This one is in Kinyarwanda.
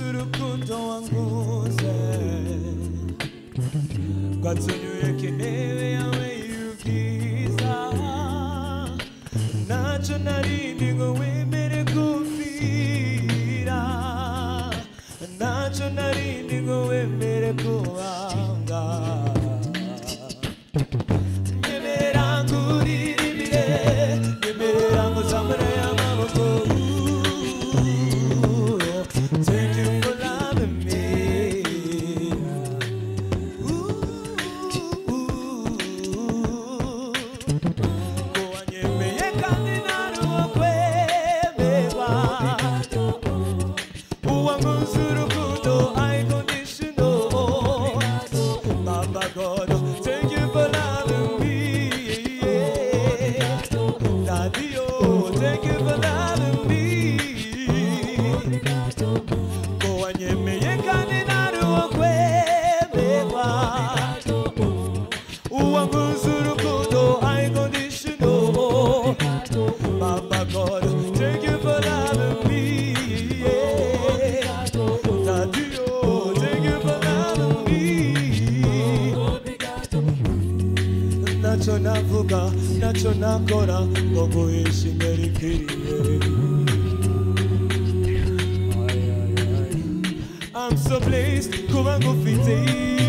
urukundo wanguze rwatumye kenewe yawe y'ubwiza ntacyo narindi ngo wemere kumvira ntacyo narindi ngo wemere kubanga nyemerera nguririmbire nyemerera nguzamure amaboko. Thank you for loving me. Kuwanyemeye kandi naruokwemewa. Uwanguze urukundo unconditional. Baba God, thank you for loving me. Daddy, oh, thank you for loving me. Baba God, thank you for loving me. Daddy, oh, thank you for loving me. Nacho navuga, nacho nakora, Mungu ishimerikirie. I'm so blessed, kuba ngufite.